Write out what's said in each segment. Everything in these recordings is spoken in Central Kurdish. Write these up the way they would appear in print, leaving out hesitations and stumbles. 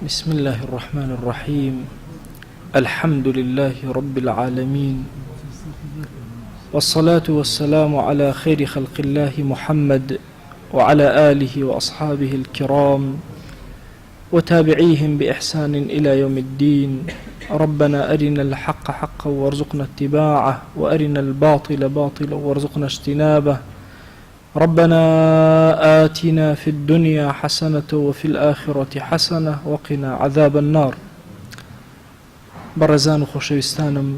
بسم الله الرحمن الرحيم الحمد لله رب العالمين والصلاة والسلام على خير خلق الله محمد وعلى آله وأصحابه الكرام وتابعيهم بإحسان إلى يوم الدين. ربنا أرنا الحق حقا وارزقنا اتباعه وأرنا الباطل باطلا وارزقنا اجتنابه. ربنا آتنا في الدنيا حسنة وفي الآخرة حسنة وقنا عذاب النار. بەڕێزان و خۆشەویستانم،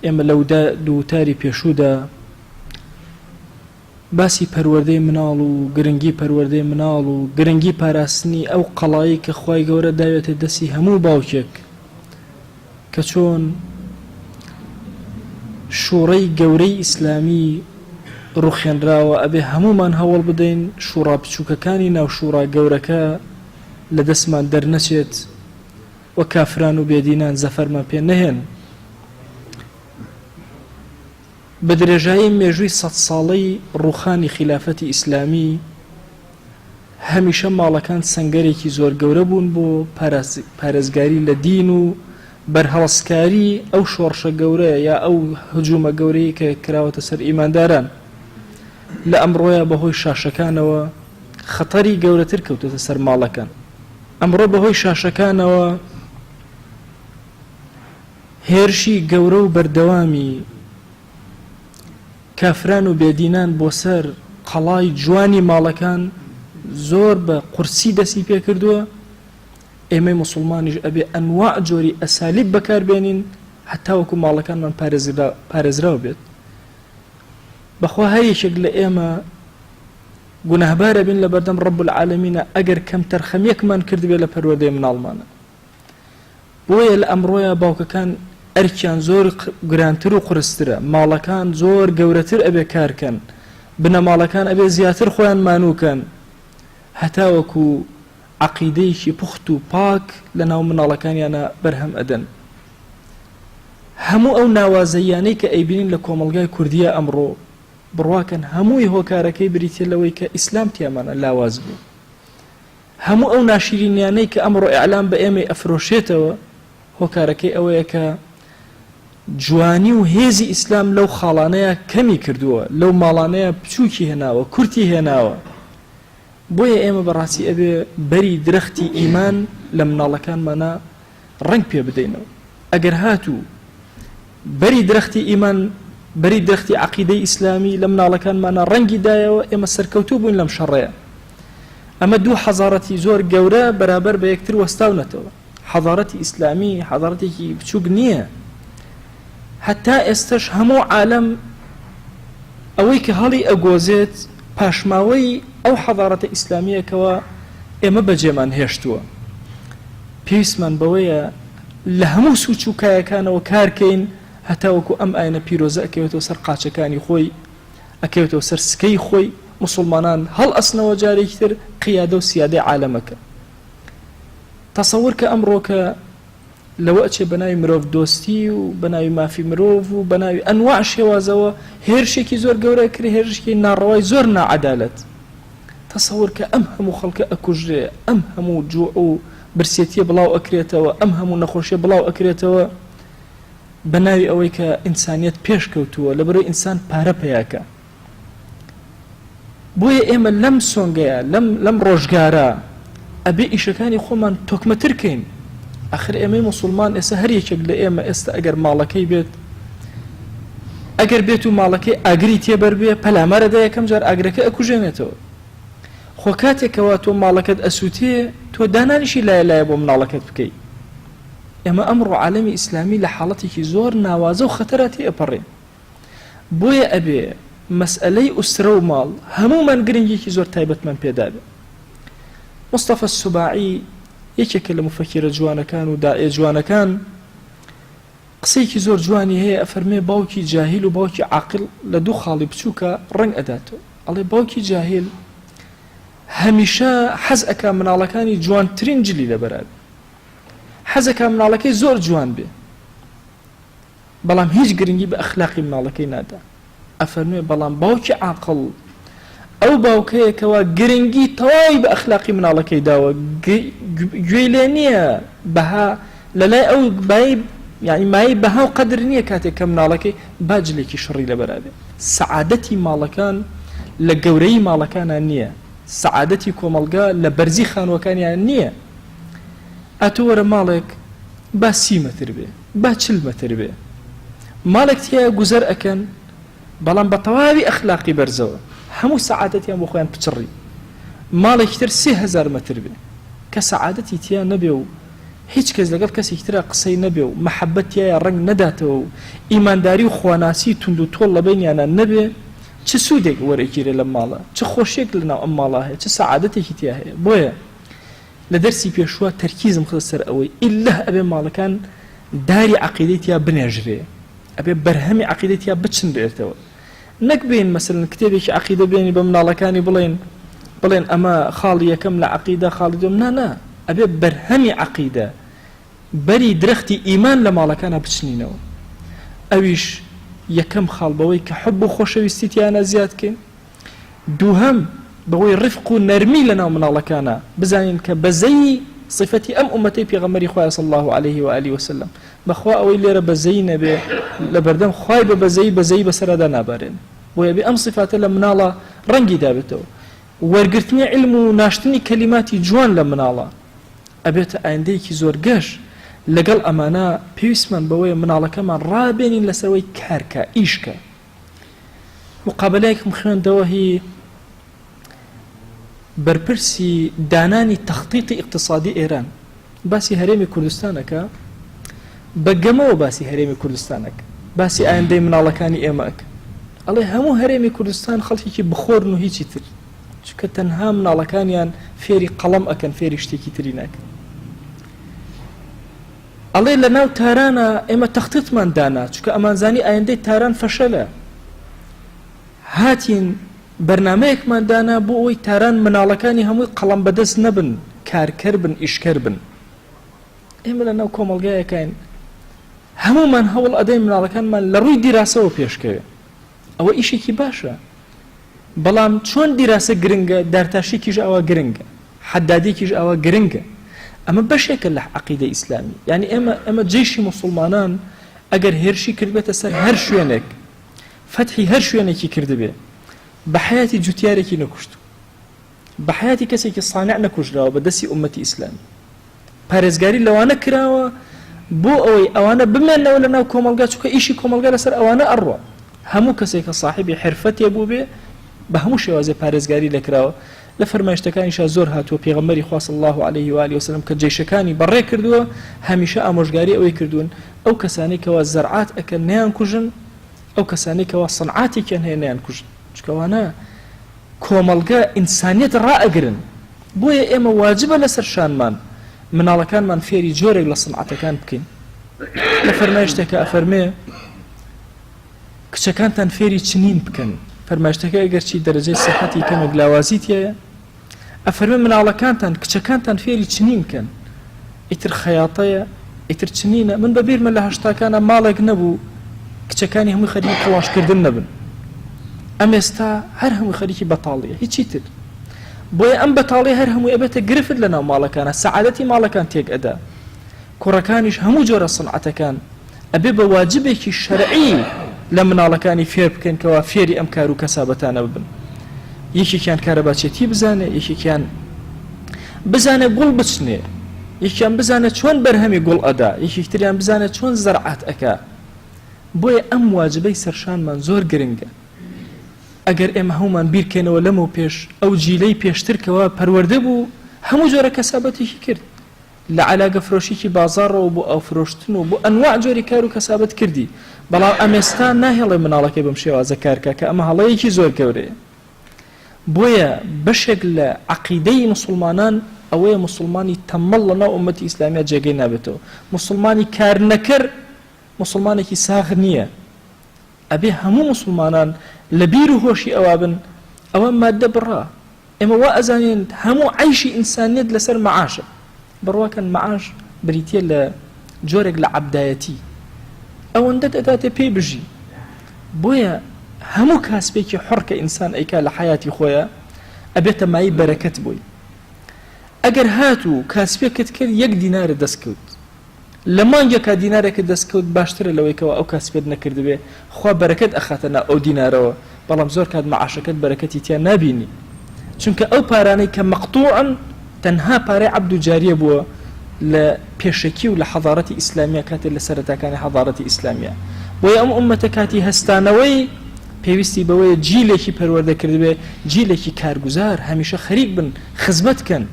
ئێمە لەو دووتاری پێشوودا باسی پەروەردەی مناڵ و گرنگی پەروەردەی مناڵ و گرنگی پاراستنی ئەو قەڵایی کە خوای گەورە داوێتە دەستی هەموو باوکێک کە چۆن شوڕەی گەورەی ئیسلامی ڕوخێنراوە ئەبێ هەمومان هەوڵ بدەین شوڕا بچووکەکانی ناو شوڕا گەورەکە لە دەستمان دەرنەچێت و کافران و بێدینان زەفەرمان پێ نەهێن. بە درێژایی مێژووی 100 ساڵەی ڕووخانی خلافەتی ئیسلامی هەمیشە ماڵەکان سەنگەرێکی زۆر گەورە بوون بۆ پارێزگاری لە دین و بەرهەڵسکاری ئەو شۆڕشە گەورەیە یا ئەو هجوومە گەورەی کە کراوەتە سەر ئیمانداران. لە ئەمڕۆیە بەهۆی شاشەکانەوە خەتەری گەورەتر کەوتۆتە سەر ماڵەکان. ئەمڕۆ بەهۆی شاشەکانەوە هێرشی گەورە و بەردەوامی کافران و بێدینان بۆ سەر قەڵای جوانی ماڵەکان زۆر بە قورسی دەستی پێ کردووە. ئێمەی موسڵمانیش ئەبێ ئەنواع جۆری ئەسالیب بەکاربێنین هەتا وەکو ماڵەکانمان پارێزراو بێت. بەخوا هەر یەکێک لە ئێمە گوناهبارە بین لە بەردەم ڕەب العالەمینە ئەگەر کەم تەرخەمیەکمان کردبێت لە پەروەردەی مناڵمانە. بۆیە لە ئەمڕۆیە باوکەکان ئەرکیان زۆر گرانتر و قورسترە، ماڵەکان زۆر گەورەتر ئەبێ کارکەن، بنەماڵەکان ئەبێ زیاتر خۆیان مانووکەن هەتا وەکو عەقیدەیەکی پوخت و پاک لە ناو مناڵەکانیانە بەرهەم ئەدەن. هەموو ئەو ناوازەیانەی کە ئەیبینین لە کۆمەڵگای کوردیە ئەمڕۆ بڕواکەن هەمووی هۆکارەکەی بریتە لەوەی کە ئیسلام تیامانە لاواز بوو. هەموو ئەو ناشرینیانەی کە ئەمڕۆ ئیعلام بە ئێمەی ئەفرۆشێتەوە هۆکارەکەی ئەوەیە کە جوانی و هێزی ئیسلام لەو خاڵانەیە کەمی کردووە، لەو ماڵانەیە بچووکی هێناوە، کورتی هێناوە. بۆیە ئێمە بەڕاستی ئەبێ بەری درەختی ئیمان لە مناڵەکانمانە ڕنگ پێ بدەینەوە. ئەگەر هاتوو بەری درەختی ئیمان، بەری درەختی عەقیدەی ئیسلامی لە مناڵەکانمانە ڕەنگی دایەوە، ئێمە سەرکەوتوو بووین لەم شەڕەیە. ئەمە دوو حەزارەتی زۆر گەورە بەرابەر بە یەکتر وەستاونەتەوە. حەزارەتی ئیسلامی حەزارەتێکی بچووک نییە. هەتا ئێستش هەموو عالەم ئەوەی کە هەڵی ئەگۆزێت پاشماوەی ئەو حەزارەتە ئیسلامیەکەوە ئێمە بەجێمان هێشتووە. پێویستمان بەوەیە لە هەموو سوچ و کایەکانەوە کارکەین هەتا وەکو ئەم ئاینە پیرۆزە ئەکەوێتەوە سەر قاچەکانی خۆی، ئەکەوێتەوە سەر سکەی خۆی، مسلمانان هەڵ ئەسنەوە جارێکی تر قیادە و سیادەی عالەمەکە. تەسەور کە ئەمڕۆ کە لەوە ئەچێ بەناوی مرۆڤ دۆستی و بەناوی مافی مرۆڤ و بەناوی ئەنواع شێوازەوە هێرشێکی زۆر گەورە کرد، هێرشێکی ناڕەوای زۆر ناعەدالەت. تەسەور کە ئەم هەموو خەڵکە ئەکوژرێ، ئەم هەموو جوع و برسێتیە بڵاو ئەکرێتەوە، ئەم هەموو نەخۆشیە بڵاو ئەکرێتەوە بەناوی ئەوەی کە ئینسانیەت پێش کەوتووە لەبەرەوەی ئینسان پارە پەیاکە. بۆیە ئێمە لەم سۆنگەیە، لەم ڕۆژگارە ئەبێ ئیشەکانی خۆمان تۆکمەترکەین. ئاخر ئێمەی موسڵمان ئێستا هەر یەکێک لە ئێمە ئێستا ئەگەر ماڵەکەی بێت، ئەگەر بێت و ماڵەکەی ئاگری تێبەر بێ پەلامەرەدا یەکەم جار ئاگرەکە ئەکوژێنێتەوە. خۆ کاتێکەوە تۆ ماڵەکەت ئەسووتێ تۆ دانانیشی لایە بۆ مناڵەکەت بکەیت. ئێمە ئەمڕۆ عالەمی ئیسلامی لە حاڵەتێکی زۆر ناوازە و خەتەراتی ئەپەڕێ. بۆیە ئەبێ مەسئلەی ئوسرە و ماڵ هەموومان گرنگێکی زۆر تایبەتمان پێدا بێ. مصطفى السباعی یەکێکە لە مفەکرە جوانەکان و داعیە جوانەکان قسەیەکی زۆر جوانی هەیە، ئەفەرمێ باوکی جاهیل و باوکی عاقل لە دوو خاڵی بچووکە ڕنگ ئەداتەوە. ئەڵێ باوکی جاهیل هەمیشە حەز ئەکا مناڵەکانی جوانترین جلی لەبەرا، حەز ئەکا مناڵەکەی زۆر جوان بێ، بەڵام هیچ گرنگی بە ئەخلاقی مناڵەکەی نادا. ئەفەرمێ بەڵام باوکی عاقل ئەو باوکەیەکەوە گرنگی تەواوی بە ئەخلاقی مناڵەکەی داوە گوێی لێ نییە بەها لەلای ئەو یعنی مای بەها و قەدر نییە کاتێک کە مناڵەکەی باجلێکی شڕی لەبەرا بێ. سەعادەتی ماڵەکان لە گەورەی ماڵەکانان نییە، سەعادەتی کۆمەڵگا لە بەرزی خانووەکانیان نییە. ئەتۆ وەرە ماڵێک با 30 مەتر بێ، با 40 مەتر بێ، ماڵێک تایە گوزەر ئەکەن بەڵام بە تەواوی ئەخلاقی بەرزەوە هەموو سەعادەتیان بۆ خۆیان پچڕی. ماڵێکی تر 30,000 مەتر بێ کە سەعادەتی تیا نەبێ و هیچ کەس لەگەڵ کەسێکی ترا قسەی نەبێ و مەحەبەت تایە ڕەنگ نەداتەوە و ئیمانداری و خواناسی تونند و تۆڵ لە بینیانە نەبێ، چ سوودێک وەرەگیرێ لە ماڵە، چ خۆشیێک لەناو ئەم ماڵە هەیە، چ سەعادەتێکی تیا هەیە. بۆیە لە دەرسی پێشوە تەرکیزم خستە سەر ئەوەی ئیللا ئەبێ ماڵەکان داری عەقیدەی تیا بنێژرێ، ئەبێ بەرهەمی عەقیدەی تیا بچندرێتەوە. نەک بێن مەسەلەن کتێبێکی عەقیدە بێنی بە مناڵەکانی بڵێن ئەمە خاڵی یەکەم لە عەقیدە خاڵی دوم، نا ئەبێ بەرهەمی عەقیدە بەری درەختی ئیمان لە ماڵەکانە بچنینەوە. ئەویش یەکەم خاڵ بەوەی کە حب و خۆشەویستیتیانە زیادکەین، دووهەم بەوەی ڕفق و نەرمی لەناو مناڵەکانە بزانین کە بەزەی صفەتی ئەم ئومەتەی پێغەمبەری خوای صلی الله عليه و آله وسلم بەخوا ئەوەی لێرە بەزەی نەبێ لە بەردەم خوای بە بەزەی بەسەردا نابارێن. بۆیە بێ ئەم صفاتە لە مناڵە ڕەنگی دابێتەوە. وەرگرتنی علم و ناشتنی کەلیماتی جوان لە مناڵە ئەبێتە ئایندەیەکی زۆر گەش. لەگەڵ ئەمانە پێویستمان بەوەیە مناڵەکەمان ڕابێنین لەسەرەوەی کارکە ئیشکە. مقابلەیەکم خوێندەوە هی بەرپرسی دانانی تەخطیطی اقتصادی ئێران باسی هەرێمی کوردستانەکە، بەگەمەوە باسی هەرێمی کوردستانەکە، باسی ئایندەی مناڵەکانی ئێمەکە. ئەڵێ هەموو هەرێمی کوردستان خەڵکێکی بخۆرن و هیچی تر، چونکە تەنها مناڵەکانیان فێری قەڵەم ئەکەن، فێری شتێکی تری ناکەن. ئەڵێ لە ناو تارانە ئێمە تەخطیطمان دانا، چونکە ئەمانزانی ئایندەی تاران فەشەلە، هاتین بەرنامەیەکمان دانا بۆ ئەوەی تاران مناڵەکانی هەمووی قەڵەم بەدەست نەبن، کارکەر بن، ئیشکەر بن. ئێمە لە ناو کۆمەڵگایەکەین هەمومان هەوڵ ئەدەین مناڵەکانمان لە ڕووی دیراسەوە پێشکەوێ. ئەوە ئیشێکی باشە، بەڵام چۆن دیراسە گرنگە، دارتاشێکیش ئەوە گرنگە، حەدادێکیش ئەوە گرنگە. ئەمە بەشێکە لە عەقیدەی ئیسلامی. یعنی ئێمە جێشی موسڵمانان ئەگەر هێرشی کردبێتە سەر هەر شوێنێک، فەتحی هەر شوێنێکی کردبێ، بە حیاتی جوتیارێکی نەکوشت، بە حیاتی کەسێکی صانع نەکوژراوە بە دەستی ئومەتی ئیسلامی، پارێزگاری لەوانە کراوە بۆ ئەوەی ئەوانە بمێنەوە لە ناو کۆمەلگا، چونکە ئیشی کۆمەلگا لەسەر ئەوانە ئەڕوە. هەموو کەسێک کە صاحبی حرفەتێ بوو بێ بە هەموو شێوازێ پارێزگاری لەکراوە. لە فەرمایشتەکانیشا زۆر هاتووە پێغەمبەری خوا صلی الله عليه و آله وسلم کە جێشەکانی بەڕێ کردووە هەمیشە ئامۆژگاری ئەوەی کردوون ئەو کەسانی کەوا زەرعات ئەکەن نەیان کوژن، ئەو کەسانی کەوا صنعاتێکیان هەیە نەیان کوژن، چکەوانە کۆمەڵگە ئینسانیەت ڕائەگرن. بۆیە ئێمە واجبە لەسەر شانمان مناڵەکانمان فێری جۆرێک لە صنعاتەکان بکەین. لە فەرمایشتێکە ئەفەرمێ کچەکانتان فێری چنین بکەن، فەرمایشتەکە ئەگەرچی دەرەجەی سەحەتی کەمێک لاوازی تایە، ئەفەرمێ مناڵەکانتان کچەکانتان فێری چنین بکەن، ئیتر خەیاطەیە، ئیتر چنینە. من بەبیرمە لە هەشتاکانە ماڵێک نەبوو کچەکانی هەمووی خەریکی قەڵاشکردن نەبن. ئەم ئێستا هەر هەمووی خەریکی بەتاڵیە، هیچی تر. بۆیە ئەم بەتاڵی هەر هەمووی ئەبێتە گرفت لە ناو ماڵەکانە، سەعادەتی ماڵەکان تێک ئەدا. کوڕەکانیش هەموو جۆرە صنعەتەکان ئەبێ بە واجبێکی شەرعی لە مناڵەکانی فێر بکەن کەوا فێری ئەم کار و کەسابەتانە ببن. یەکێکیان کارەباچێتی بزانێ، یەکێکیان بزانێ گوڵ بچنێ، یەکیان بزانێ چۆن بەرهەمی گوڵ ئەدا، یەکێکتریان بزانێ چۆن زەرعات ئەکا. بۆیە ئەم واجبەی سەرشانمان زۆر گرنگە. ئەگەر ئێمە هەومان بیرکەنەوە لەمە پێش ئەو جیلەی پێشتر کەوا پەروەردە بوو هەموو جۆرە کەسابەتێکی کرد، لە عەلاگە فرۆشیکی بازاڕەوە بۆ ئەو فرۆشتن و بۆ ئەنواع جۆری کار و کەسابەت کردی. بەڵام ئەمێستا ناهێڵێ مناڵەکەی بەم شێوازە کارکە کە ئەمە هەڵەیەکی زۆر گەورەیە. بۆیە بەشێک لە عەقیدەی موسڵمانان ئەوەیە موسڵمانی تەمەڵ لەناو ئومەتی ئیسلامیە جێگەی نابێتەوە. موسڵمانی کار نەکرد موسڵمانێکی ساغ نییە. ئەبێ هەموو موسڵمانان لە بیر و هۆشی ئەوە بن ئەوە مادە بڕا. ئێمە وا ئەزانین هەموو عەیشی ئینسانیەت لەسەر مەعاشە. بڕواکەن مەعاش بریتیە لە جۆرێک لە عەبدایەتی، ئەوەندە دەداتێ پێی بژی. بۆیە هەموو کاسبێکی حڕ کە ئینسان ئەیکا لە حیاتی خۆیە ئەبێتە مای بەرەکەت بووی. ئەگەر هاتوو کاسبێکت کرد 1 دینارە دەستکەوت، لە مانگێکا دینارێکە دەستکەوت باشترە لەوەیکەوە ئەو کاسبێت نەکردبێ، خوا بەرەکەت ئەخاتە نا ئەو دینارەوە، بەڵام زۆر کات مەعاشەکەت بەرەکەتی تیان نابینی، چونکە ئەو پارانەی کە مەقتوعن تەنها پارەی عەبد و جاریە بووە لە پێشەکی و لە حەضارەتی ئیسلامیە کاتێک لە سەرەتاکانی حەضارەتی ئیسلامیە. بۆیە ئەم ئومەتە کاتی هەستانەوەی پێویستی بەوەیە جیلێکی پەروەردە کردبێ، جیلێکی کارگوزار، هەمیشە خەریک بن، خزمەتکەن،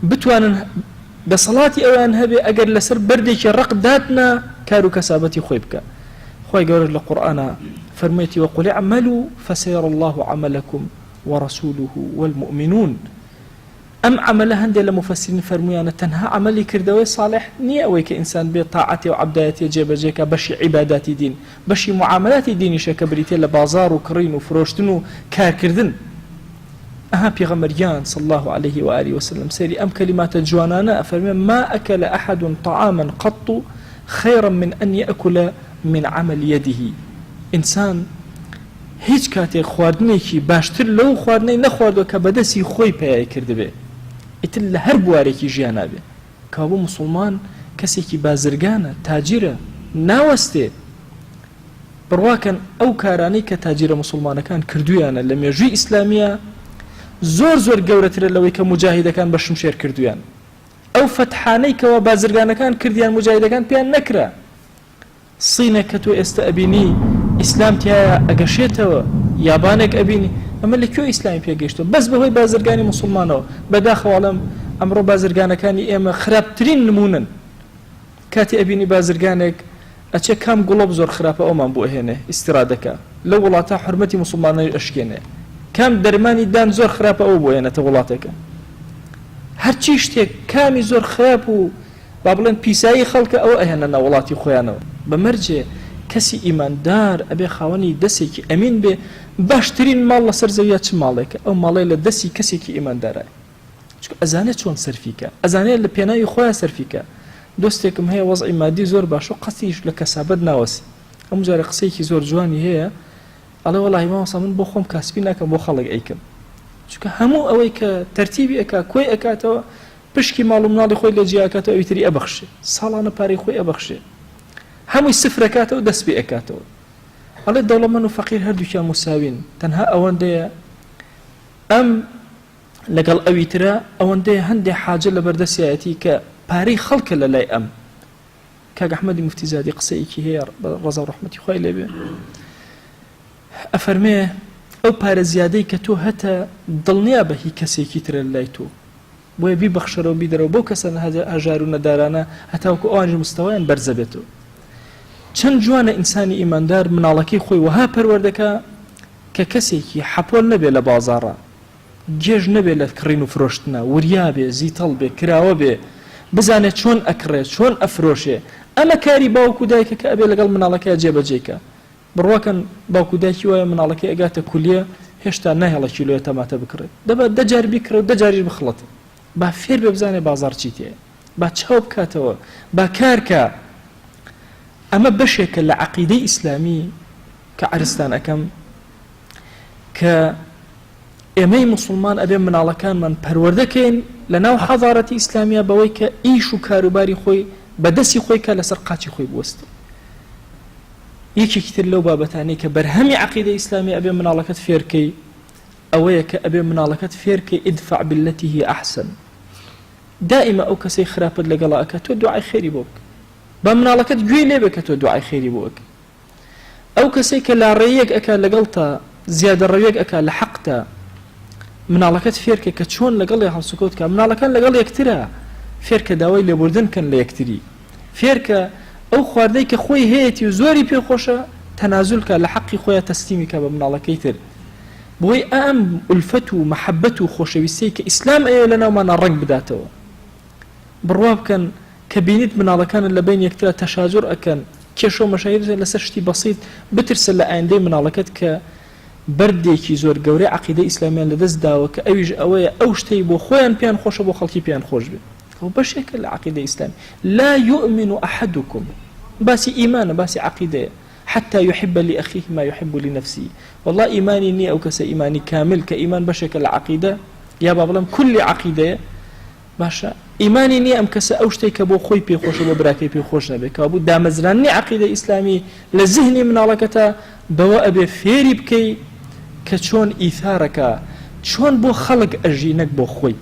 بتوانن دەسەڵاتی ئەویان هەبێ ئەگەر لەسەر بەردێکی ڕق داتنا کار و کەسابەتی خۆی بکە. خۆی گەورە لە قورئانە فەرموویەتی وەقول اعملوا فسيرى الله عملكم ورسوله والمؤمنون. ئەم عملە هەندێک لە مفەسرین فەرموویانە تەنها عملی کردەوەی صالح نییە ئەوەی کە ئینسان بێ تاعەتی و عەبدایەتی جێبەجێکە، بەشی عیباداتی دین، بەشی معاملاتی دینیشە کە بریتێ لە بازار و کڕین و فرۆشتن و کارکردن. ئەها پێغەمبەریان صلى الله عليه وآله وسلم سەیری ئەم کەلیماتە جوانانە ئەفەرمێ ما أكل أحد طعاما قط خيرا من أن يأكل من عمل يده. ئینسان هیچ کاتێک خواردنێکی باشتر لەو خواردنەی نەخواردووە کە بەدەستی خۆی پێیای کردبێ، ئیتر لە هەر بوارێکی ژیانابێ. کابوو مسلمان کەسێکی بازرگانە، تاجرە، ناوەستێ. بڕواکەن ئەو کارانەی کە تاجرە مسلمانەکان کردویانە لە مێژووی ئیسلامیە زۆر زۆر گەورەترە لەوەی کە مجاهیدەکان بە شمشێر کردویان. ئەو فەتحانەی کەەوە بازرگانەکان کردیان مجاهیدەکان پێیان نەکرا. سینە کە تۆ ئێستا ئەبینی ئیسلام تایە ئەگەشێتەوە، یابانێک ئەبینی، ئەمە لەکوێ ئیسلامی پێگەیشتەوە؟ بەس بەهۆی بازرگانی مسلمانەوە. بەداخەواڵەم ئەمڕۆ بازرگانەکانی ئێمە خراپترین نمونن. کاتی ئەبینی بازرگانێک ئەچێ کام گوڵۆب زۆر خراپە ئەومان بۆ ئەهێنێ ئیستیرادەکە، لەو وڵاتە حورمەتی مسلمانەی ئەشکێنێ، کام دەرمانی دان زۆر خراپە ئەو بۆ ئێنێتە وڵاتەکە. هەرچی شتێک کامی زۆر خراپ و با بڵێن پیسایی خەڵکە ئەوە ئەهێنە وڵاتی خۆیانەوە. بەمەرجێ کەسی ئیماندار ئەبێ خاوەنی دەستێکی ئەمین بێ. باشترین ماڵ لەسەر زەویە چ ماڵێکە؟ ئەو ماڵی لە دەستی کەسێکی ئیماندارایە، چونکە ئەزانێت چۆن سەرفیکە، ئەزانێت لە پێناوی خۆیان سەرفیکە. دۆستێکم هەیە وەزعی مادی زۆر باش و قەسیش لە کەسابەت ناوەسی. ئەم جارە قسەیەکی زۆر جوانی هەیە، ئەڵێ وەڵاهی مامۆستا من بۆ خۆم کاسبی ناکەم، بۆ خەڵک ئەیکەم، چونکە هەموو ئەوەی کە تەرتیبی ئەکا کۆی ئەکاتەوە پشکی ماڵ و مناڵی خۆی لە جیاکاتەوە ئەویتری ئەبەخشێ، ساڵانە پارەی خۆی ئەبەخشێ، هەمووی سفرەکاتەوە دەست پێ ئەکاتەوە. ئەڵێ دەوڵەمەند و فەقیر هەردووکیان مساوین، تەنها ئەوەندەیە ئەم لەگەڵ ئەوی ترە ئەوەندەیە هەندێک حاجە لە بەردەستایەتی کە پارەی خەڵکە لە لای ئەم. کاک ئەحمەدی موفتیزادی قسەیەکی هەیە ڕەزا و ڕەحمەتی خوای لێبێ، ئەفەرمێ ئەو پارە زیادەی کە تۆ هەتە دڵنیا بە هی کەسێکی ترە لای تۆ، بۆیە بیبەخشەرەوە بیدەرەوە بۆ کەسە هەژار و نەدارانە هەتاوکو ئەوانش مستەوایان بەرزە بێتەوە. چەند جوانە ئینسانی ئیماندار مناڵەکەی خۆی وەها پەروەردەکە کە کەسێکی حەپۆل نەبێ لە بازاڕە، گێژ نەبێ لە کڕین و فرۆشتنە، وریا بێ، زیتەڵ بێ، کراوە بێ، بزانێت چۆن ئەکڕێ، چۆن ئەفرۆشێ. ئەمە کاری باوکو دایکە کە ئەبێ لەگەڵ مناڵەکەی جێبەجێکە. بڕواکەن باوکو دایکی وایە مناڵەکەی ئەگاتە کولیە هێشتا نەهێڵە کیلۆیە تەماتە بکڕێت، دەبێت 10 جار بیکڕێ و 10 جاریش بخڵێت. با فێر بێ بزانێ بازار چیتێ، با چاو بکاتەوە، با کارکە. ئەمە بەشێکە لە عەقیدەی ئیسلامی کە عەرزتان ئەەکەم کە ئێمەی مسلمان ئەبێ مناڵەکانمان پەروەردەکەین لە ناو حەضارەتی ئیسلامیە بەوەی کە ئیش و کاروباری خۆی بەدەستی خۆی کە لەسەر قاچی خۆی بوەستە. یەکێکی تر لەو بابەتانەی کە بەرهەمی عەقیدەی ئیسلامی ئەبێ مناڵەکەت فێرکەی ئەوەیە کە ئەبێ مناڵەکەت فێرکەی ئیدفع بالەتی هی ئەحسن. دائیمە ئەو کەسەی خراپەت لەگەڵا ئەکات تۆ دوعای خێری بۆ بکە، با مناڵەکەت گوێی لێ بێ کە تۆ دوعای خێری بۆ بکە. ئەو کەسەی کە لاڕێیەک ئەکا لەگەڵتە، زیادە ڕێوێک ئەکا لە حەقتە، مناڵەکەت فێرکە کە چۆن لەگەڵی هەڵسوکەوت کە مناڵەکان لەگەڵ یەکترە، فێرکە داوای لێبوردن کەن لە یەکتری، فێرکە ئەو خواردەی کە خۆی هەیەی و زۆری پێخۆشە تەنازولکە لە حەقی خۆیان تەسلیمی کە بە مناڵەکەی تر. بۆی ئەم ئولفەت و مەحەبەت و خۆشەویستەی کە ئیسلام ئەوێ لە ناومانە ڕەنگ بداتەوە. بڕوا بکەن کە بینیت مناڵەکانن لە بین یەکترە تەشاجور ئەکەن، کێشە و مەشاهیر لەسەر شتی بەسیط، بترسە لە ئایندەی مناڵەکەت کە بەردێکی زۆر گەورەی عەقیدەی ئیسلامیان لەدەست داوە کە ئەویش ئەوەیە ئەو شتەی بۆ خۆیان پێیان خۆشە بۆ خەڵکی پێیان خۆش بێت. ئەو بەشێکە لە عەقیدەی ئیسلامی. لا يؤمن أحدكم، باسی ئیمانە، باسی عەقیدەیە. حتى يحب لأخيه ما يحب لنفسه. والله إيماني ني أو كس إيماني كامل كإيمان بشكل العقيدة يا بابلم كل عقيدة باشا إيماني ني أم كس أوشتي كبو خوي بيخوش وبراكي بيخوش نبي كابو دامزراني عقيدة إسلامي لذهني من علاقتها بوا أبي فيري بكي كشون إيثارك شون بو خلق أجينك بو خوي.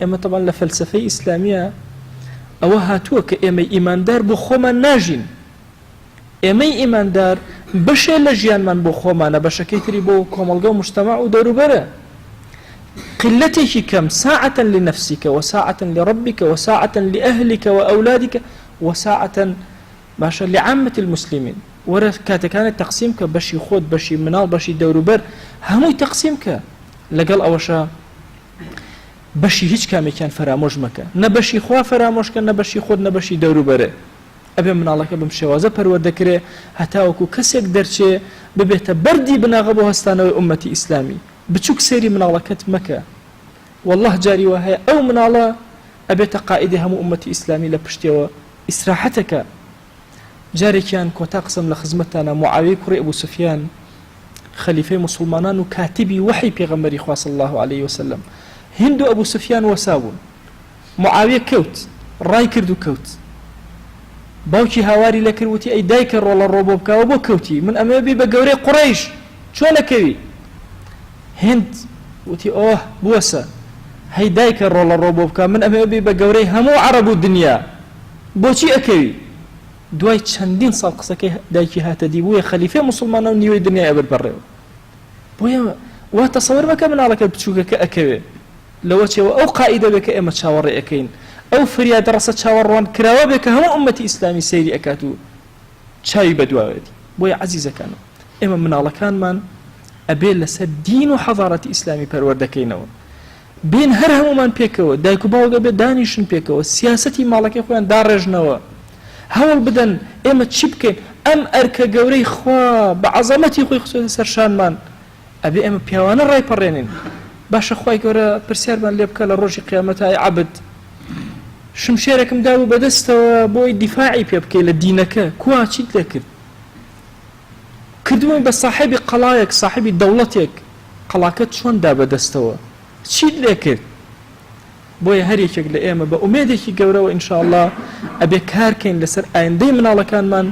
اما طبعا لفلسفه اسلاميه او هاتوه كامي ايماندار بو خوما ناجين امي ايماندار بشه لجيان من بو خوما انا بشه كيتري بو كوملغا مجتمع ودورو بره قلته كم ساعة لنفسك وساعة لربك وساعة لأهلك وأولادك وساعة باشا لعامة المسلمين ورا كانت تقسيمك بشي خود بشي منال بشي دورو بر همو تقسيمك لقل أوشا بەشی هیچ کامێکیان فرامۆش مەکە نە بەشی خوا فرامۆشکە نە بەشی خۆت نە بەشی دەوروبەرە ئەبێ مناڵەکە بم شێوازە پەروەردەکرێ هەتاوەکو کەسێک دەرچێ ببێتە بەردی بناغە بۆ هەستانەوەی ئومەتی ئیسلامی بچووک سێری مناڵەکەت مەکە والله جاری وە هەیە ئەو مناڵە ئەبێتە قائیدی هەموو ئومەتی ئیسلامی لە پشتیەوە ئیسراحەتەکە جارێکیان کۆتا قسم لە خزمەتتانە معاویە کوڕی ئەبوو سوفیان خەلیفەی موسڵمانان و کاتبی وحی پێغەمبەری خوا صلی الله عليه وسلم هند أبو سفيان وسابون معاوية كوت راي كردو كوت باوكي هواري لكر وتي أي دايكر ولا الروبوبكا وبو كوتي من أمامي بقوري قريش شو لكوي هند وتي أوه بوسا هي دايكر ولا الروبوبكا من أمامي بقوري همو عربو الدنيا بوشي أكوي دواي چندين سال قصكي دايكي هاتا دي بويا خليفة مسلمانة ونيوي الدنيا أبر بريو بويا وتصور بك من على كبتشوكا كأكوي لو تشوا أو قائدة بك إما تشاور أكين أو فرياد رأس تشاورون كراوة بك هم أمتي إسلامي سيري أكاتو شاي بدوادي بويا عزيزة كانوا إما من الله كان من أبيل لسد دين وحضارة إسلامي بروردكينو بين هرهم من بيكو دايكو باوغا بدانيشن بيكو سياستي مالك يخوان دارجنوا هول بدن إما تشبكين أم أركا قوري خوا بعظمتي خوي خصوصا سرشان من أبي إما بيوانا راي برينين باش أخوي كورا برسير من ليبكا لروجي قيامتها عبد شمشيركم داو بدستوا بوي دفاعي بيبكي لدينك كوا تشيد لك كدوين بصاحبي قلايك صاحبي دولتك قلاكت شون دا بدستوا تشيد لك بوي هريك لأيما بأميدك قورا وإن شاء الله أبي كاركين لسر آين دي من الله كان من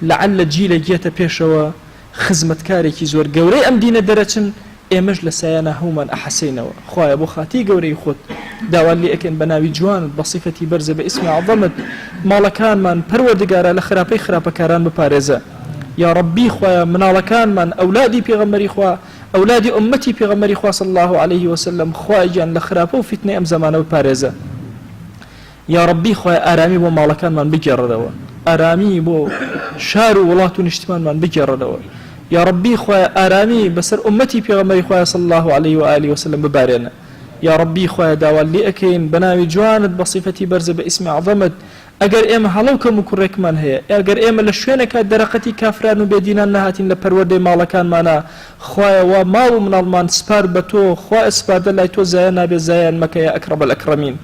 لعل جيل جيتا بيشوا خزمت كاريكي زور قوري أم دين درجن ئێمەش لە سایانە هەومان ئەحەسینەوە خوایە بۆ خاتی گەورەی خۆت داوان لێ ئەکەن بە ناوی جوانت بە صیفەتی بەرزە بە ئیسمی عەظەمت ماڵەکانمان پەروەردگارە لە خراپەی خراپەکاران بپارێزە یا ڕەبی خوایە مناڵەکانمان ئەولادی پێغەمبەری خوا ئەولادی ئومەتی پێغەمبەری خوا صلی الله عليه وسلم خوای گیان لە خراپە و فیتنەی ئەم زەمانە بپارێزە یا ڕەبی خوایە ئارامی بۆ ماڵەکانمان بگێڕەوە ئارامی بۆ شار و وڵات و نیشتمانمان بگێڕەوە يا ربي خويا آرامي بسر أمتي بيغمري خويا صلى الله عليه وآله وسلم ببارنا يا ربي خويا داوال لي أكين بناوي جوانت بصفتي برز باسم عظمت أجر إما هلوك مكرك من هي أجر إما لشوينك درقتي كافران وبيدينا نهاتين لبرود مالكان مانا خويا وماو من المان سبار بتو خويا سبار دلاي تو زيانا بزيان مكا يا أكرم الأكرمين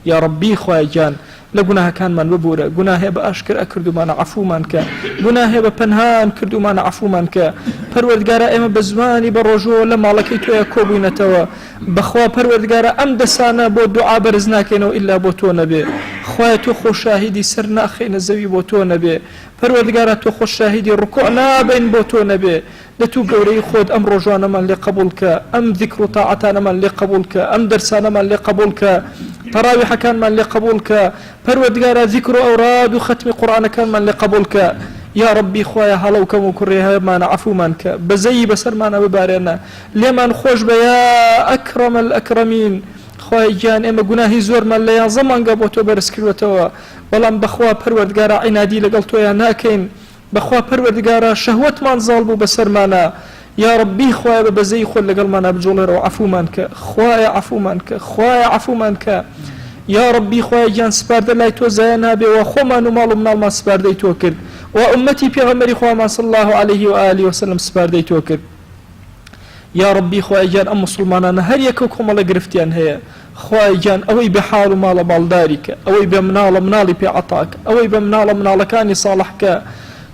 يا ربي خويا جان لقناها كان من ببورة قناها بأشكر أكردو مانا عفو مانك قناها بپنهان كردو مانا عفو مانك پروردگارا اما بزماني بروجو لما لكيتو يا كوبينتوا بخوا پروردگارا ام دسانا بو دعا برزناكينو إلا بو تو نبي خواه تو خو شاهدي سرنا أخينا زوي بو تو نبي پروردگارا تو خو شاهدي ركوعنا بين بو تو نبي لتو قوري خود أم رجوانا من لقبولك أم ذكر طاعتنا من لقبولك أم درسانا من لقبولك تراويح كان من لقبولك پروردگارا ذكر أوراد وختم قرآن كان من لقبولك يا ربي خويا هلوك مكريها ما عفو منك بزي بسر معنا ببارنا لمن خوش بيا أكرم الأكرمين خويا جان إما قناهي زور من ليا زمان قبوتو برسكروتوا ولم بخوا پروردگارا عنادي لقلتو يا ناكين بخوا پروردگارا شهوت من ظالبو بسر معنا يا ربي خويا بزي خل لقل معنا بجولر وعفو منك خويا عفو منك خويا عفو منك يا ربي خويا جان سبارد لاي تو زينا بي وخوما نمالو من الما سباردي توكل وأمتي بيغمري خوما صلى الله عليه وآله وسلم سباردي توكل يا ربي خويا جان أم مسلمانا هر يكوكم الله قرفتيان هي خويا جان أوي بحال مال مالدارك أوي بمنال منالي بعطاك أوي بمنال منالكاني صالحك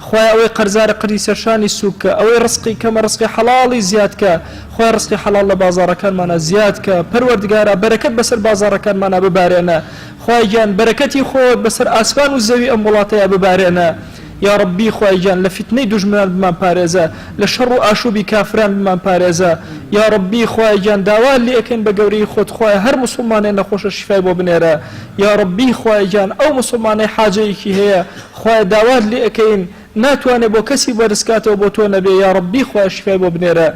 خوای ئەوەی قەرزارە قڕی سەرشانی سووکە ئەوەی ڕزقی کەمە ڕزقی حەڵاڵی زیادکە خوای ڕزقی حەڵاڵ لە بازاڕەکانمانە زیادکە پەروەردگارە بەرەکەت بەسەر بازاڕەکانمانە ببارێنە خوای گیان بەرەکەتی خۆت بەسەر ئاسمان و زەوی ئەم وڵاتەیە ببارێنە یا ربی خوای گیان لە فتنەی دوژمنان بمان پارێزە لە شەڕ و ئاشوبی کافران بمان پارێزە یا ربی خوای گیان داوا لێ ئەکەین بە گەورەی خۆت خوای هەر مسلمانێ نەخۆشە شیفای بۆ بنێرە یا ربی خوای گیان ئەو مسلمانەی حاجەیەکی هەیە خوای داوا لێ ئەکەین ناتوانێت بۆ کەسی بەرزکاتەوە بۆ تۆ نەبێ یا ربی خوای شیفای بۆ بنێرە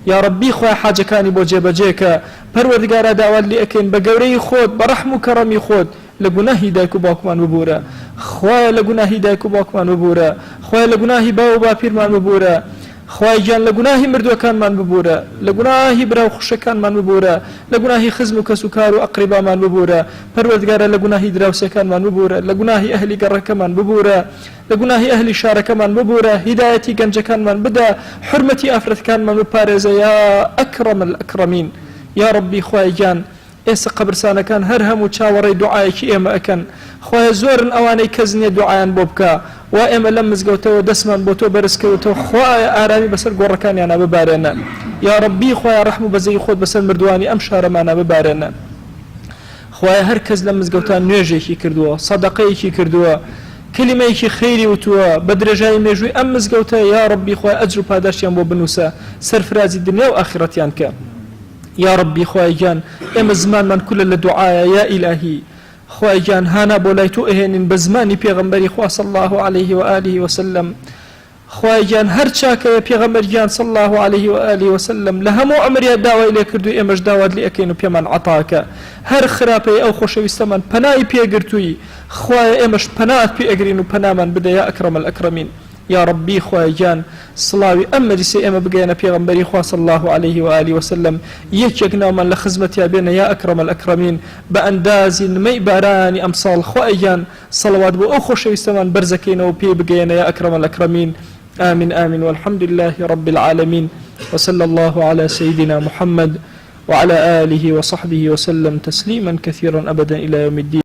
یا ربی خوای حاجەکانی بۆ جێبەجێکە پەروەردگارە داوا لێ ئەکەین بە گەورەی خۆت بە ڕەحم و کەڕەمی خۆت لە گوناهی دایک و باوکمان ببوورە خوای لە گوناهی دایک و باوکمان ببوورە خوای لە گوناهی باو و باپیرمان ببوورە خوای گیان لە گوناهی مردوەکانمان ببوورە لە گوناهی براو خوشەکانمان ببوورە لە گوناهی خزم و کەس و کار و ئەقریبامان ببوورە پەروەردگارە لە گوناهی دراوسەکانمان ببوورە لە گوناهی ئەهلی گەڕەکەمان ببوورە لە گوناهی ئەهلی شارەکەمان ببوورە هیدایەتی گەنجەکانمان بدە حرمەتی ئافرەتەکانمان بپارێزە یا ئەکرەم الئەکرەمین یا ربی خوای گیان ئێستا قەبرستانەکان هەر هەموو چاوەڕێی دوعایەکی ئێمە ئەکەن خوای زۆرن ئەوانەی کەس نییە دوعایان بۆ بکە وا ئێمە لەم مزگەوتەوە دەستمان بۆ تۆ بەرزکەوتەوە خوای ئارامی بەسەر گۆڕەکانیانە ببارێنە یا ربی خوای ڕەحم و بەزەی خۆت بەسەر مردوانی ئەم شارەمانە ببارێنە خوای هەر کەس لەم مزگەوتان نوێژێکی کردووە سەدەقەیەکی کردووە کلمەیەکی خەیری وتووە بە درێژایی مێژووی ئەم مزگەوتە یا ربی خوای ئەجر و پاداشتیان بۆ بنووسە سەرفرازی دنیا و ئاخرەتیان کە یا ربی خوای گیان ئێمە زمانمان کولە لە دوعایە یا ئیلاهی خوای گیان هانا بۆ لای تۆ ئەهێنین بە زمانی پێغەمبەری خوا صلی الله عليه وآله وسلم خوای گیان هەر چاکەیە پێغەمبەر گیان صلی الله عليه وآله وسلم لە هەموو ئەمریا داوای لێ کردو ئێمەش داوات لێ ئەکەین و پێمان عەتاکە هەر خراپەی ئەو خۆشەویستەمان پەنای پێگرتووی خوای ئێمەش پەنات پێ ئەگرین و پەنامان بدە یا ئەکرەم الئەکرەمین یا ربی خوای گیان سڵاوی ئەم مەجلیسە ئێمە بگەێنە پێغەمبەری خوا صلی الله عليه وآله وسلم یەکێک ناومان لە خزمەتیا بێنە یا ئەکرەم الئەکرەمین بە ئەندازی نمەی بارانی ئەمساڵ خوای گیان سەڵەوات بۆ ئەو خۆشەویستەمان بەرزەکەینەوە پێی بگەێنە یا ئەکرەم الئەکرەمین آمين آمين والحمد لله رب العالمين وصلى الله على سيدنا محمد وعلى آله وصحبه وسلم تسليما كثيرا أبدا إلى يوم الدين